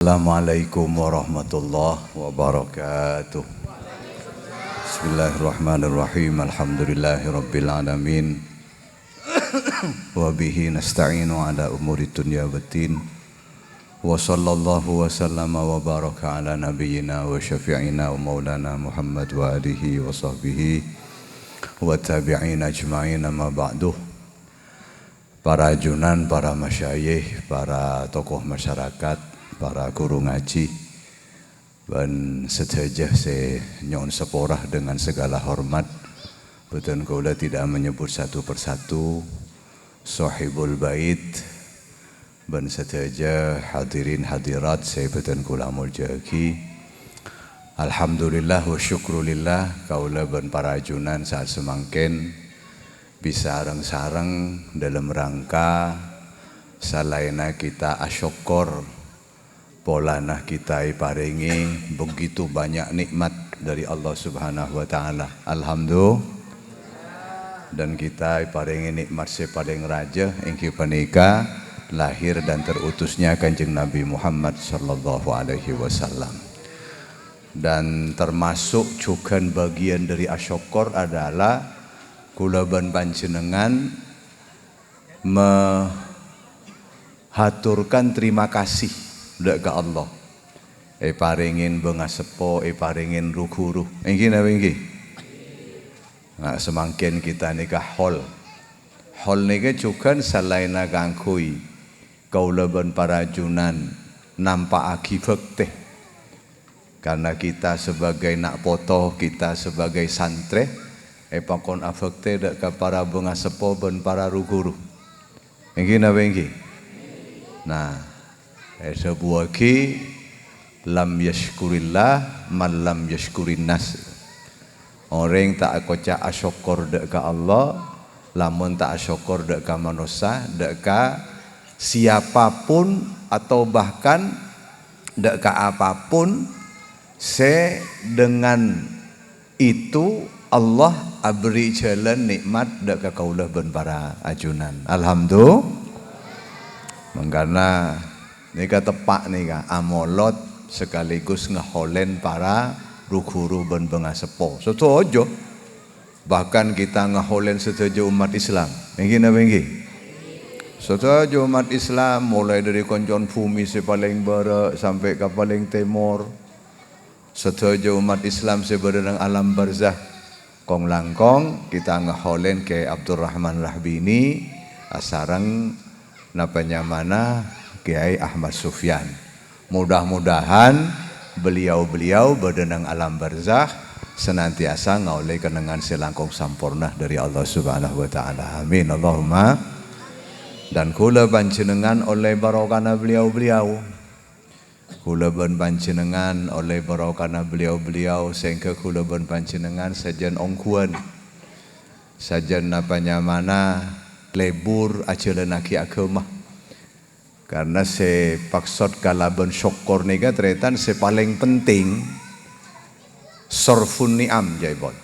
Assalamualaikum warahmatullahi wabarakatuh. Bismillahirrahmanirrahim. Alhamdulillahirabbil alamin. Wa bihi nasta'inu ala umuri dunya waddin. Wa sallallahu wa sallama wa baraka ala nabiyyina wa syafi'ina wa maulana Muhammad wa alihi wa sahbihi wa tabi'in ajma'in, amma ba'du. Para ajunan, para masyayikh, para tokoh masyarakat, para guru ngaji, dan sedaya saya nyon seporah dengan segala hormat. Betul kula tidak menyebut satu persatu sahibul bait, dan sedaya hadirin hadirat saya betul kula muljaki. Alhamdulillah wa syukrulillah kaula ben para ajunan saat semangken bisa sareng-sareng dalam rangka salaina kita asyukur polana kita paringi begitu banyak nikmat dari Allah Subhanahu wa taala. Alhamdulillah. Dan kita paringi nikmat sepaling raja ingki panika lahir dan terutusnya Kanjeng Nabi Muhammad sallallahu alaihi wasallam. Dan termasuk juga bagian dari asyukur adalah kula ban panjenengan mehaturkan terima kasih ke Allah. Paringin bengasepo, paringin rukuruh. Engki napa engki? Nah, semangkin kita nikah hol. Hol nika juga salaina kangkui kaula ban para junan nampakake bekte. Karena kita sebagai nak poto, kita sebagai santre, pakon afekte dak ka para bengasepo ben para rukuruh. Engki napa engki? Nah, sebuah ki lam yashkurillah man lam yashkurin nas. Orang tak kocak asyukur dek ka Allah, lamun tak asyukur dek ka manusia, dek ka siapapun atau bahkan dek ka apapun, dengan itu Allah abri jalan nikmat dek ka kaulah ben para ajunan. Alhamdulillah. Mengkarena nika tepak nika amolot sekaligus ngeholen para rukuru ben bengasepo. Setuju. Bahkan kita ngeholen setuju umat Islam. Nggih napa nggih? Setuju umat Islam mulai dari konjon bumi sepaling barat sampai ke paling timur. Setuju umat Islam sebenarnya alam barzah. Kong langkong kita ngeholen ke Abdurrahman Rahbini asarang napanya mana Kiai Ahmad Sufyan. Mudah-mudahan beliau-beliau berdenang alam barzakh senantiasa ngaulai kenangan selangkong sampurna dari Allah Subhanahu wa taala. Amin Allahumma. Dan kula panjenengan oleh barokana beliau-beliau. Kula ben panjenengan oleh barokana beliau-beliau sehingga kula ben panjenengan sajan ongkuan. Sajan napanya mana lebur ajalanaki agama. Karena se paksot kalaban syukur nika tretan se paling penting sorfun ni'am jaibon.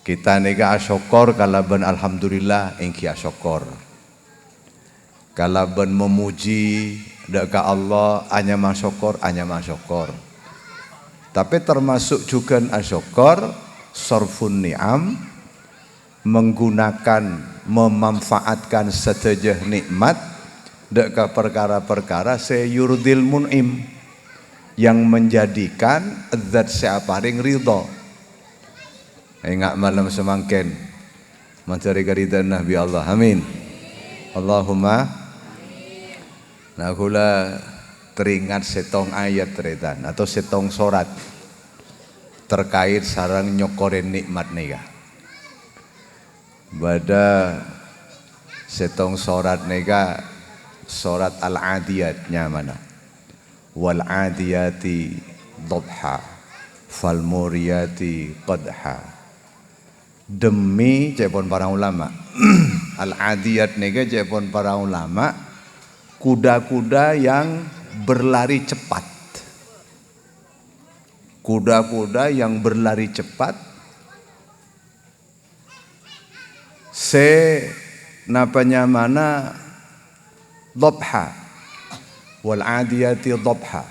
Kita nika asyukur kalaban alhamdulillah engki asyukur. Kalaban memuji deka Allah hanya masyukur, hanya masyukur. Tapi termasuk juga asyukur sorfun ni'am, menggunakan memanfaatkan setajah nikmat deka perkara-perkara seyurdil mun'im yang menjadikan zat seaparing ridho. Ingat malam semangken mencari keridhaan Nabi Allah. Amin. Allahumma. Nah kula teringat setong ayat tretan atau setong sorat terkait sarang nyokorin nikmat nika. Pada setong sorat nika Surat Al-Adiyat mana? Wal adiyati dhabha fal muriyati qadha. Demi cepon para ulama. Al-Adiyat nega cepon para ulama kuda-kuda yang berlari cepat. Kuda-kuda yang berlari cepat napanya mana dhabha wal adiyati dhabha,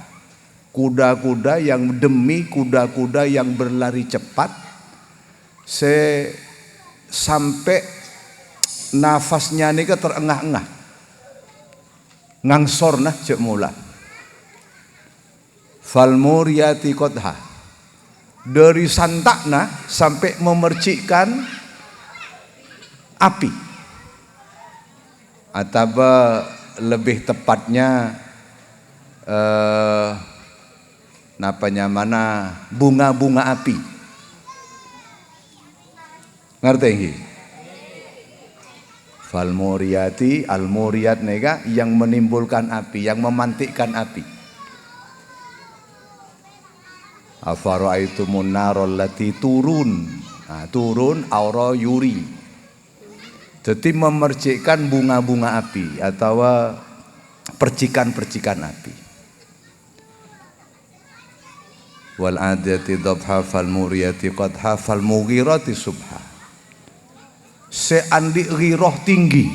kuda-kuda yang demi kuda-kuda yang berlari cepat sampai nafasnya nika terengah-engah ngangsor nah cek mula. Fal muriyati qadha, dari santakna sampai memercikkan api, atau lebih tepatnya mana bunga-bunga api. Ngerti nggih? Fal muriyati, al muriyat nega yang menimbulkan api, yang memantikkan api. Afara'aitumun narol lati turun. Nah, turun aura yuri. Jadi memercikkan bunga-bunga api atau percikan-percikan api. Wal adiyati dhabha fal muriyati qadha fal mughirati subha. Seandi ghirah tinggi,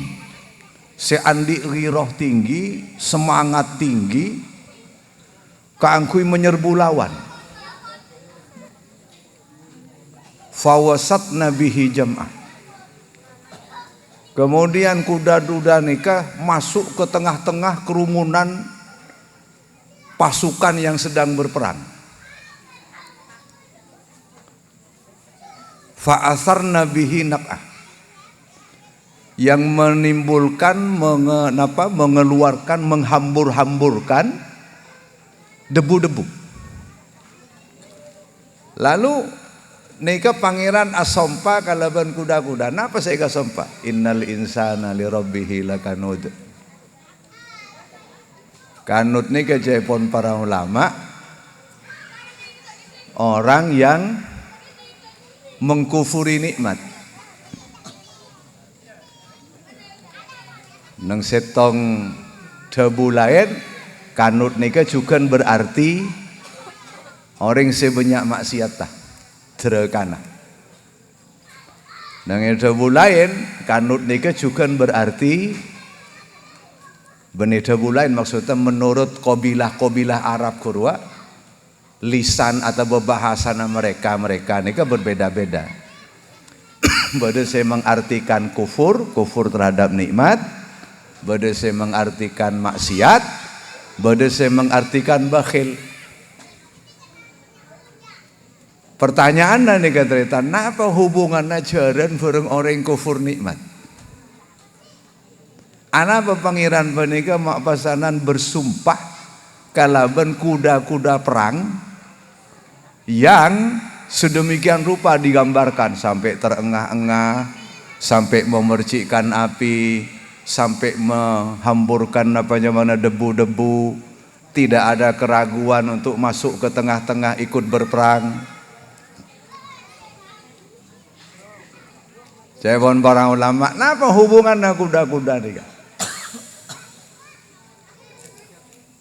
semangat tinggi, kaangkui menyerbu lawan. Fawasatna bihi jam'ah. Kemudian kuda-kuda nikah masuk ke tengah-tengah kerumunan pasukan yang sedang berperang. Fa'asarna bihi naq'ah, yang menimbulkan mengeluarkan, menghambur-hamburkan debu-debu. Lalu nika pangeran asompa kalaban kuda-kuda. Napa saya kasompa? Innal insana li rabbihi lakanud. Kanut nika jepon para ulama, orang yang mengkufuri nikmat. Nang setong debu lain, kanut nika juga berarti orang sebanyak maksiat tah. Derekana. Nang debu lain, kanut nika juga berarti benih debu lain, maksudnya menurut kabilah-kabilah Arab Kurwa, lisan atau bahasa mereka nika berbeda-beda. Bada saya mengartikan kufur terhadap nikmat, bada saya mengartikan maksiat, bada saya mengartikan bakhil. Pertanyaan nih kata, napa hubungannya jaran bareng orang kufur nikmat? Ana pangeran panika mak pasanan bersumpah kalaban kuda-kuda perang yang sedemikian rupa digambarkan sampai terengah-engah, sampai memercikkan api, sampai menghamburkan mana debu-debu, tidak ada keraguan untuk masuk ke tengah-tengah ikut berperang. Jawabon para ulama, napa hubungan kuda-kuda nih?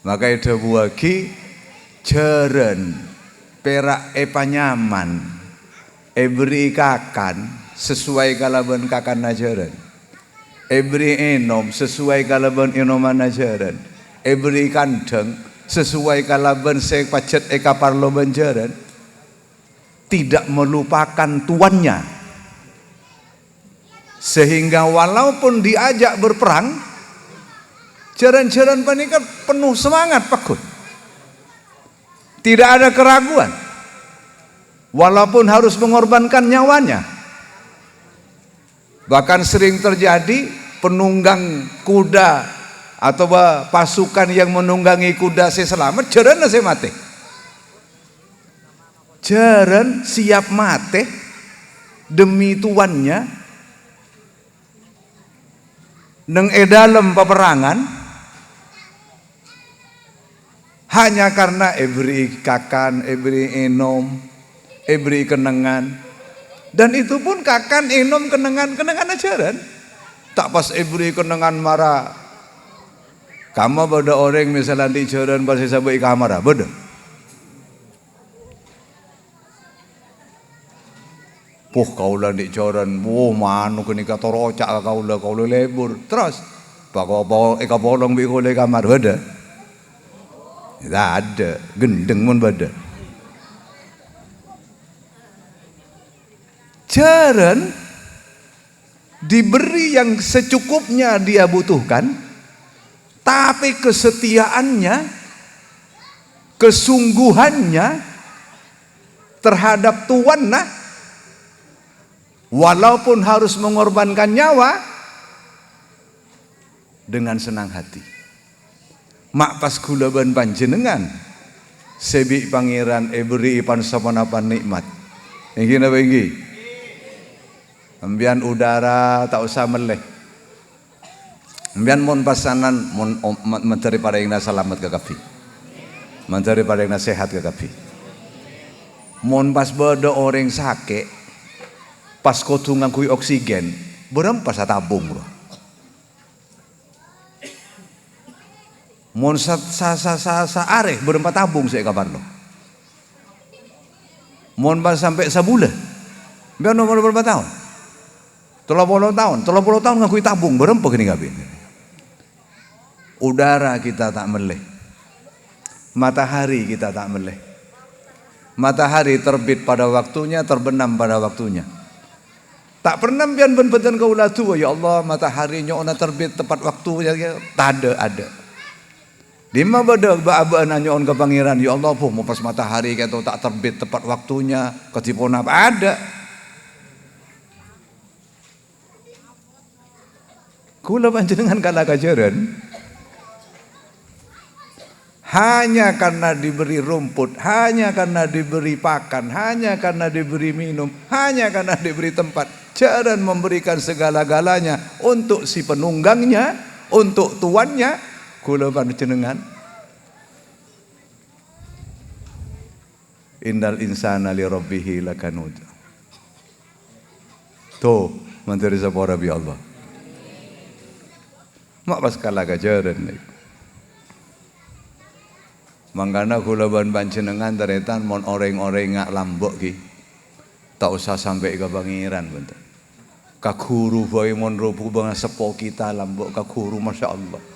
Maka itu buagi jeren perak nyaman, beri kakan sesuai kalaban kakan najaran, beri enom sesuai kalaban enoman najaran, beri kandeng sesuai kalaban sepacet parlo banjaran, tidak melupakan tuannya. Sehingga walaupun diajak berperang, jaran-jaran panika penuh semangat pakut. Tidak ada keraguan. Walaupun harus mengorbankan nyawanya. Bahkan sering terjadi penunggang kuda atau pasukan yang menunggangi kuda selamat, jaran saya mati. Jaran siap mati demi tuannya. Neng dalam peperangan hanya karena beri kakan, beri enom, beri kenangan, dan itu pun kakan, enom, kenangan ajaran. Tak pas beri kenangan marah. Kamu pada orang misalnya di jaran pasti sampai kamar, beda. Puh kaulah di jaran, manu kini kata rocak kaulah lebur. Terus, bawa eka bolong biko le kamar beda. Tidak ada, gendeng mun bada. Jaren diberi yang secukupnya dia butuhkan, tapi kesetiaannya, kesungguhannya terhadap Tuhan, walaupun harus mengorbankan nyawa, dengan senang hati. Mak pas kula ban panjenengan sebi pangeran beri ipan sapan-apan nikmat. Iki napa iki? Ambian udara tak usah meleh. Ambian mon pasanan mon mencari paringna selamat ke kafi. Mencari paringna sehat ke kafi. Mon pas beda orang sakit, pas kudu ngangkui oksigen, berem pas tabung loh. Mon sa areh berempat tabung saya kabar loh. Mon pas sampai sebulan, biar nomor berapa tahun? 30 tahun ngakui tabung berempuk ini gabin. Udara kita tak meleh, matahari kita tak meleh. Matahari terbit pada waktunya, terbenam pada waktunya. Tak pernah bian ben-beden kaula tua, ya Allah mataharinya ona terbit tepat waktunya, tak ada. Lima beda ba'abaan nyon ke pangeran, ya Allah mau pas matahari kata tak terbit tepat waktunya, ketipun apa ada. Kula panjenengan kala kajaran hanya karena diberi rumput, hanya karena diberi pakan, hanya karena diberi minum, hanya karena diberi tempat, jaran memberikan segala-galanya untuk si penunggangnya, untuk tuannya. Kula panjenengan innal insana li rabbih lakanud. Tuh menteri sapora bi Allah. Mak pas kala gajaran nih. Mangkana kula ban panjenengan taretan mon oreng-oreng ngak lambok ki. Tak usah sampai ke pangeran bentar. Ka guru bae mon rupu bang sepo kita lambok ka guru masyaallah.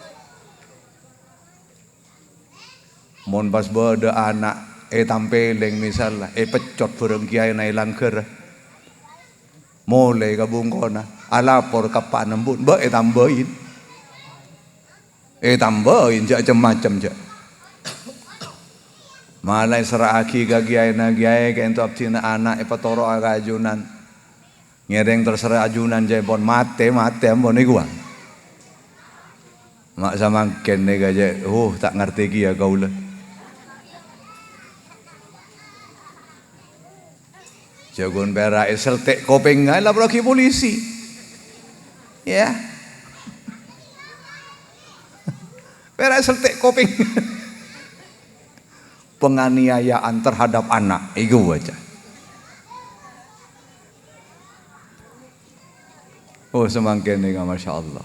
Mon pas bada anak tampeleng misalnya pecot bareng kiai nai langker. Mulai ka bungkona alapor ka panembun ba tambahin. Tambahin jak macam jak. Malai seraki ka kiai na kiai ka ento abdina anak patoro ka ajunan. Ngereng terserah ajunan jepon mate ambon iku. Mak samangken ne gaje tak ngerti ki ya kaula. Jagon berak seltek kopeng ngai lapor ki polisi. Ya. Berak seltek kopeng. Penganiayaan terhadap anak iku aja. Oh semangken nih Masya Allah.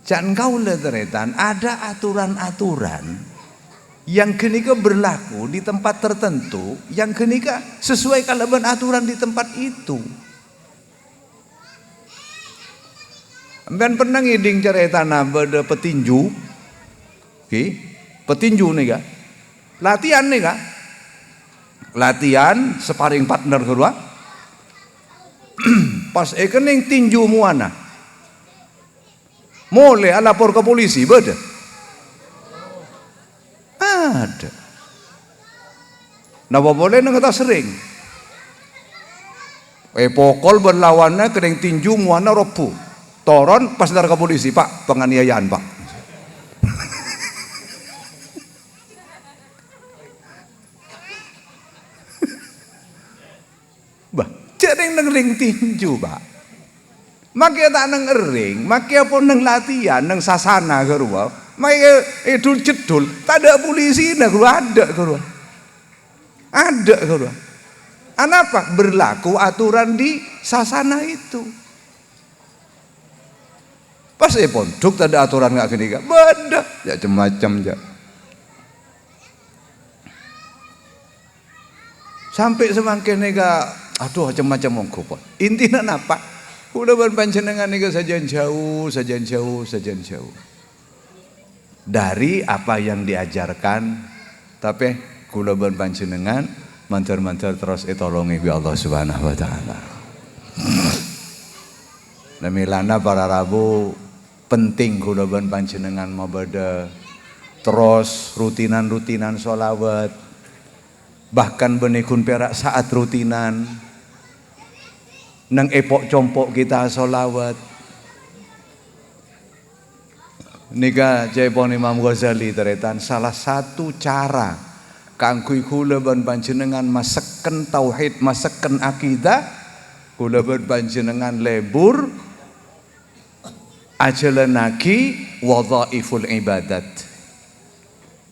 Jangan kau leteretan ada aturan-aturan yang kenika berlaku di tempat tertentu, yang kenika sesuai kalaban aturan di tempat itu. Amben pernah ngiding ceritana beda petinju, petinju nih ga, latihan nih ga, latihan sparring partner kedua, pas ekening tinju muana, mulai lapor ke polisi beda, ada, napa boleh nengata sering, pokol berlawannya kening tinju muana ropu. Toron pas dari ke polisi, Pak, penganiayaan, Pak. Bah, jadi neng ring tinju, Pak. Makia tak neng ring, makia pun neng latihan, neng sasana ke ruang. Makia idul jedul, tak ada polisi, ada ke ruang. Ada ke ruang. Kenapa? Berlaku aturan di sasana itu. Pas pondok tak ada aturan nggak gini kan, beda, ya macam ya. Sampai semakin nega, aduh macam-macam mongko. Intinya apa? Udah panjenengan nega sajian jauh. dari apa yang diajarkan, tapi kula ben panjenengan mantar-mantar terus etolongi bi Allah Subhanahu wa taala. Namilana para rabu penting kula ben panjenengan mabada terus rutinan-rutinan sholawat, bahkan benikun perak saat rutinan nang epok compok kita sholawat. Nika jaipon Imam Ghazali teretan salah satu cara kanggo kula ben panjenengan maseken tauhid, maseken akidah, kula ben panjenengan lebur ajalanaki wadhaiful ibadat.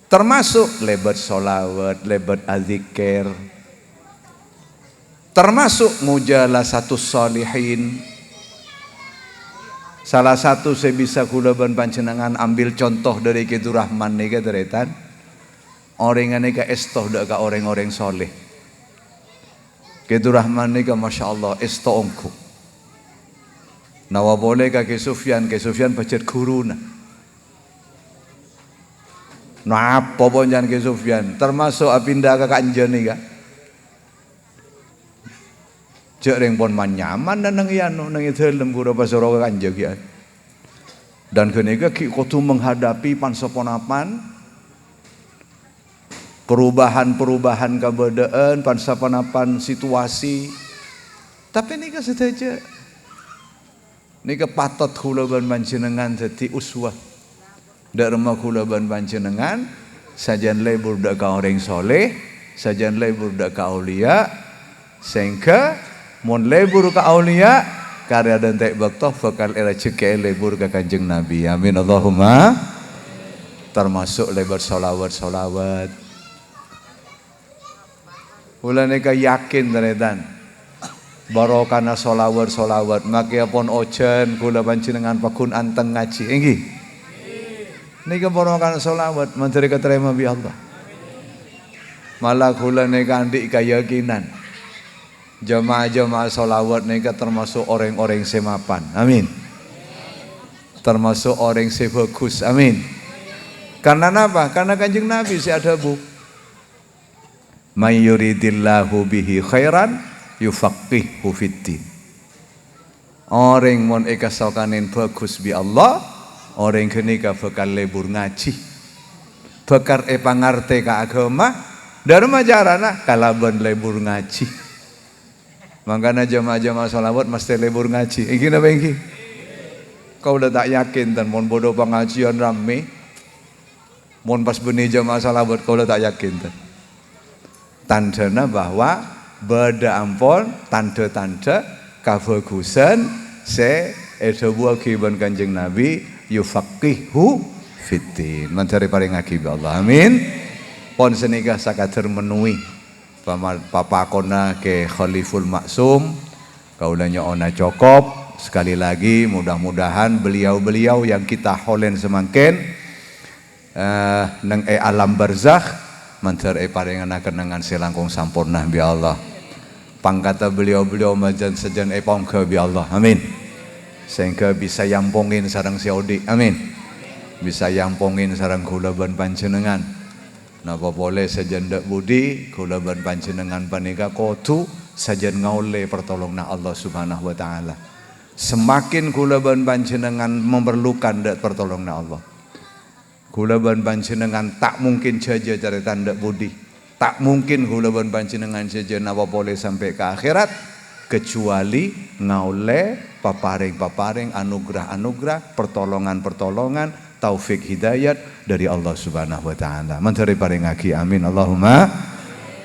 Termasuk lebat sholawat, lebat adzikir, termasuk mujalasatus sholihin. Salah satu saya bisa kula ban panjenengan ambil contoh dari Kitu Rahman nika deretan. Orang nika estoh dak ka orang-orang soleh. Kitu Rahman nika Masya Allah estoh ongku. Nawa boleh ke Sufyan pacet guruna. Nah apa pun jangan ke Sufyan, termasuk apindah ke kanjen nika. Cek ring pon manyaman dan nang iano nang dalem kura pasara kanjeng ya. Dan kenika ki kudu menghadapi pansaponapan perubahan-perubahan kabadaan, pansaponapan situasi. Tapi nika sedaja nika patot kula ban panjenengan dadi uswah. Dak remah kula ban panjenengan sajan lebur dak ka orang soleh, sajan lebur dak ka aulia, sehingga mun lebur ka aulia karya dan tek baktoh bakal era ceke lebur ka Kanjeng Nabi. Amin Allahumma. Termasuk lebar solawat. Kula nika yakin teretan barokana solawat maki pun ojen kula panjenengan pakun anteng ngaji nggih. Nika barokana solawat menteri keterima bi Allah. Malah kula nika andik keyakinan jamaah-jamaah sholawat nika termasuk orang-orang semapan. Amin. Termasuk orang sebagus. Amin. Karena apa? Karena Kanjeng Nabi si ada bu. May yuridillahu bihi khairan yufaqihu fiddin. Orang mon eka sokanin bagus bi Allah, orang kenika bakal lebur ngaji. Bakar pangarte ka agama, dharma jarana kalaban lebur ngaji. Makanya jamaah-jamaah sholawat mesti lebur ngaji. Iki napa iki? Kau udah tak yakin dan mon bodoh pengajian rame. Mon pas benih jamaah sholawat kau udah tak yakin dan. Tandana bahwa beda ampun tanda-tanda kabagusan se buah kiban Kanjeng Nabi yufaqihu fiddin. Mencari paring akibat Allah. Amin. Pon senikah sakader menuhi Papa kona ke Khaliful Maksum kaulanya ona cokop. Sekali lagi mudah-mudahan beliau-beliau yang kita holen semangken nang alam barzakh mantar paringan kenangan selangkung sampurna bi Allah. Pangkata beliau-beliau majan sejan pongke bi Allah. Amin. Sehingga bisa yampongin sareng Saudi. Amin. Bisa yampongin sareng kula ban panjenengan. Napa boleh sajan dak budi kula ban panjenengan panika kudu sajan ngaule pertolongan Allah Subhanahu wa taala. Semakin kula ban panjenengan memerlukan dak pertolongan Allah. Kula ban panjenengan tak mungkin saja caritan dak budi. Tak mungkin kula ban panjenengan saja napa boleh sampai ke akhirat kecuali ngaule paparing-paparing anugerah-anugerah, pertolongan-pertolongan, taufik hidayat dari Allah Subhanahu wa taala. Mencari paringaki amin Allahumma.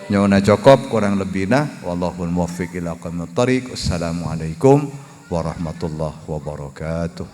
Nyona cokop kurang lebihna wallahul muwaffiq ila aqwamit thoriq. Assalamualaikum warahmatullahi wabarakatuh.